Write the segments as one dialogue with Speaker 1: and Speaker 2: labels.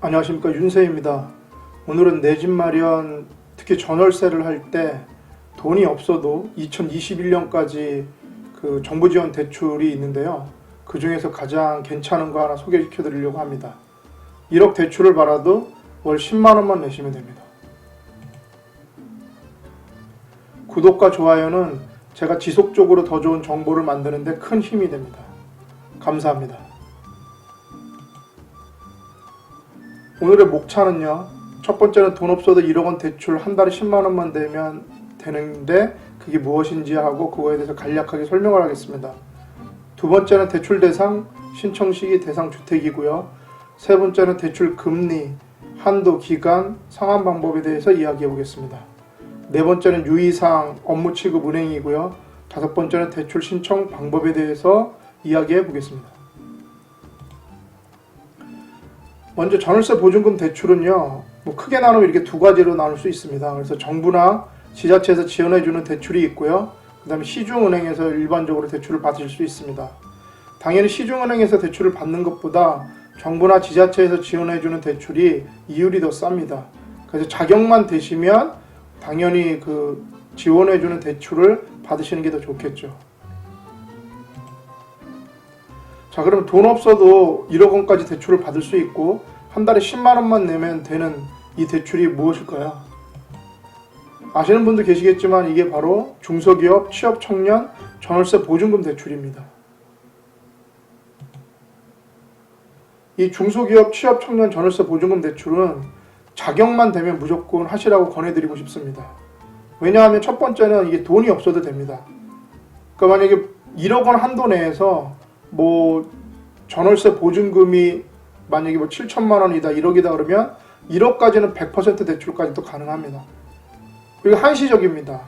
Speaker 1: 안녕하십니까, 윤세입니다. 오늘은 내 집 마련, 특히 전월세를 할 때 돈이 없어도 2021년까지 그 정부 지원 대출이 있는데요. 그 중에서 가장 괜찮은 거 하나 소개시켜 드리려고 합니다. 1억 대출을 받아도 월 10만 원만 내시면 됩니다. 구독과 좋아요는 제가 지속적으로 더 좋은 정보를 만드는 데 큰 힘이 됩니다. 감사합니다. 오늘의 목차는요, 첫 번째는 돈 없어도 1억 원 대출 한 달에 10만 원만 내면 되는데 그게 무엇인지 하고 그거에 대해서 간략하게 설명을 하겠습니다. 두 번째는 대출 대상, 신청 시기, 대상 주택이고요. 세 번째는 대출 금리, 한도, 기간, 상환 방법에 대해서 이야기해 보겠습니다. 네 번째는 유의사항, 업무 취급 은행이고요. 다섯 번째는 대출 신청 방법에 대해서 이야기해 보겠습니다. 먼저 전월세 보증금 대출은요, 크게 나누면 이렇게 두 가지로 나눌 수 있습니다. 그래서 정부나 지자체에서 지원해주는 대출이 있고요. 그 다음에 시중은행에서 일반적으로 대출을 받으실 수 있습니다. 당연히 시중은행에서 대출을 받는 것보다 정부나 지자체에서 지원해주는 대출이 이율이 더 쌉니다. 그래서 자격만 되시면 당연히 그 지원해주는 대출을 받으시는 게 더 좋겠죠. 자, 그럼 돈 없어도 1억 원까지 대출을 받을 수 있고 한 달에 10만 원만 내면 되는 이 대출이 무엇일까요? 아시는 분도 계시겠지만 이게 바로 중소기업, 취업청년, 전월세 보증금 대출입니다. 이 중소기업, 취업청년, 전월세 보증금 대출은 자격만 되면 무조건 하시라고 권해드리고 싶습니다. 왜냐하면 첫 번째는 이게 돈이 없어도 됩니다. 그러니까 만약에 1억 원 한도 내에서 전월세 보증금이 만약에 7천만 원이다, 1억이다 그러면 1억까지는 100% 대출까지도 가능합니다. 그리고 한시적입니다.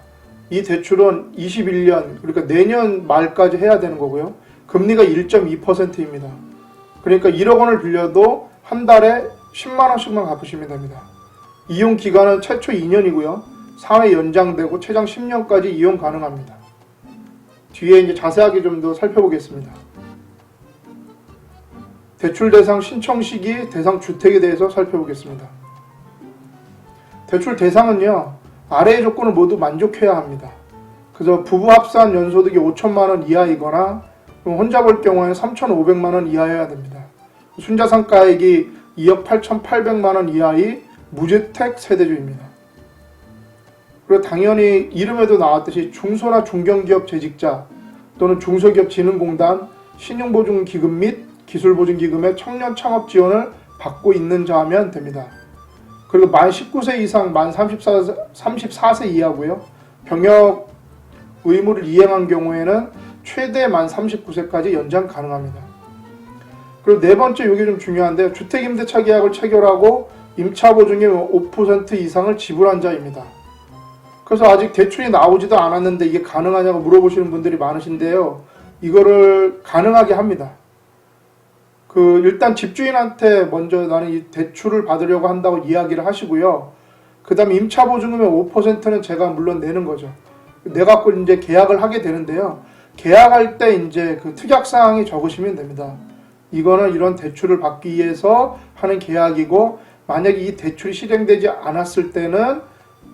Speaker 1: 이 대출은 21년, 그러니까 내년 말까지 해야 되는 거고요. 금리가 1.2%입니다. 그러니까 1억 원을 빌려도 한 달에 10만 원씩만 갚으시면 됩니다. 이용 기간은 최초 2년이고요. 4회 연장되고 최장 10년까지 이용 가능합니다. 뒤에 이제 자세하게 좀 더 살펴보겠습니다. 대출 대상 신청 시기, 대상 주택에 대해서 살펴보겠습니다. 대출 대상은요, 아래의 조건을 모두 만족해야 합니다. 그래서 부부 합산 연소득이 5천만 원 이하이거나 혼자 벌 경우에는 3,500만 원 이하여야 됩니다. 순자산가액이 2억 8,800만 원 이하의 무주택 세대주입니다. 그리고 당연히 이름에도 나왔듯이 중소나 중견기업 재직자 또는 중소기업진흥공단 신용보증기금 및 기술보증기금의 청년 창업 지원을 받고 있는 자면 됩니다. 그리고 만 19세 이상, 만 34세 이하고요. 병역 의무를 이행한 경우에는 최대 만 39세까지 연장 가능합니다. 그리고 네 번째, 이게 좀 중요한데요. 주택임대차 계약을 체결하고 임차보증의 5% 이상을 지불한 자입니다. 그래서 아직 대출이 나오지도 않았는데 이게 가능하냐고 물어보시는 분들이 많으신데요. 이거를 가능하게 합니다. 일단 집주인한테 먼저 나는 이 대출을 받으려고 한다고 이야기를 하시고요. 그 다음에 임차보증금의 5%는 제가 물론 내는 거죠. 내갖고 이제 계약을 하게 되는데요. 계약할 때 이제 그 특약사항이 적으시면 됩니다. 이거는 이런 대출을 받기 위해서 하는 계약이고, 만약에 이 대출이 실행되지 않았을 때는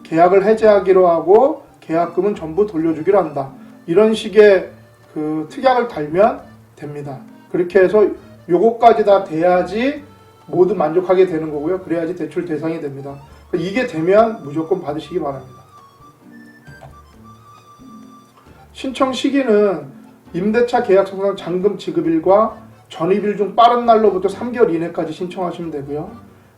Speaker 1: 계약을 해지하기로 하고 계약금은 전부 돌려주기로 한다. 이런 식의 그 특약을 달면 됩니다. 그렇게 해서 요거까지 다 돼야지 모두 만족하게 되는 거고요. 그래야지 대출 대상이 됩니다. 이게 되면 무조건 받으시기 바랍니다. 신청 시기는 임대차 계약서상 잔금 지급일과 전입일 중 빠른 날로부터 3개월 이내까지 신청하시면 되고요.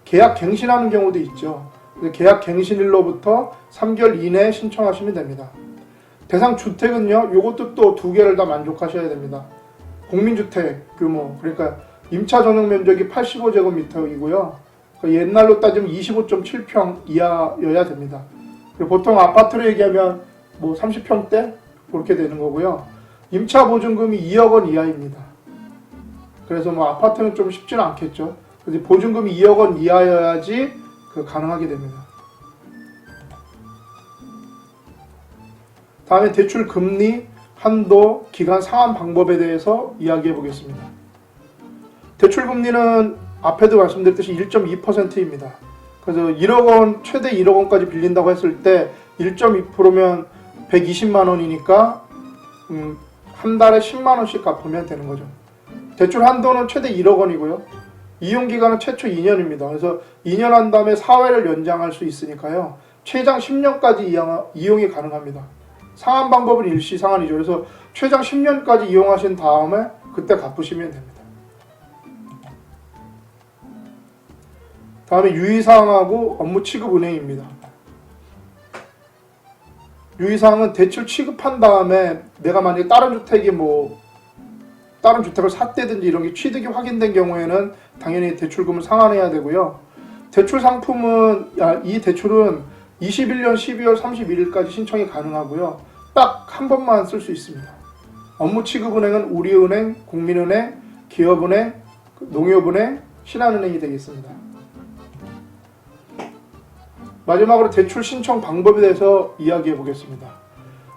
Speaker 1: 계약 갱신하는 경우도 있죠. 계약 갱신일로부터 3개월 이내에 신청하시면 됩니다. 대상 주택은요, 요것도 또 두 개를 다 만족하셔야 됩니다. 공민주택 규모, 그러니까 임차 전용 면적이 85제곱미터이고요. 옛날로 따지면 25.7평 이하여야 됩니다. 보통 아파트로 얘기하면 30평대 그렇게 되는 거고요. 임차 보증금이 2억 원 이하입니다. 그래서 아파트는 좀 쉽지는 않겠죠. 그래서 보증금이 2억 원 이하여야지 가능하게 됩니다. 다음에 대출 금리, 한도, 기간, 상환 방법에 대해서 이야기해 보겠습니다. 대출 금리는 앞에도 말씀드렸듯이 1.2%입니다. 그래서 1억 원, 최대 1억 원까지 빌린다고 했을 때 1.2%면 120만 원이니까 한 달에 10만 원씩 갚으면 되는 거죠. 대출 한도는 최대 1억 원이고요. 이용 기간은 최초 2년입니다. 그래서 2년 한 다음에 4회를 연장할 수 있으니까요. 최장 10년까지 이용이 가능합니다. 상한 방법은 일시상한이죠. 그래서 최장 10년까지 이용하신 다음에 그때 갚으시면 됩니다. 다음에 유의사항하고 업무 취급 은행입니다. 유의사항은 대출 취급한 다음에 내가 만약에 다른 주택을 샀다든지 이런 게 취득이 확인된 경우에는 당연히 대출금을 상환해야 되고요. 대출 상품은 이 대출은 21년 12월 31일까지 신청이 가능하고요. 딱 한 번만 쓸 수 있습니다. 업무 취급은행은 우리은행, 국민은행, 기업은행, 농협은행, 신한은행이 되겠습니다. 마지막으로 대출 신청 방법에 대해서 이야기해 보겠습니다.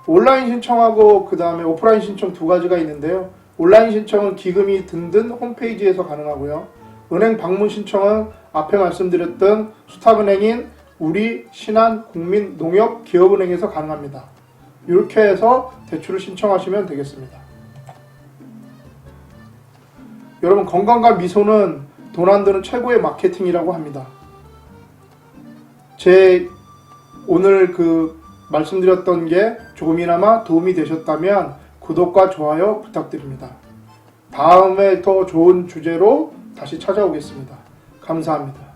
Speaker 1: 온라인 신청하고 그 다음에 오프라인 신청 두 가지가 있는데요. 온라인 신청은 기금이 든든 홈페이지에서 가능하고요. 은행 방문 신청은 앞에 말씀드렸던 수탁은행인 우리, 신한, 국민, 농협, 기업은행에서 가능합니다. 이렇게 해서 대출을 신청하시면 되겠습니다. 여러분, 건강과 미소는 돈 안 드는 최고의 마케팅이라고 합니다. 제 오늘 말씀드렸던 게 조금이나마 도움이 되셨다면 구독과 좋아요 부탁드립니다. 다음에 더 좋은 주제로 다시 찾아오겠습니다. 감사합니다.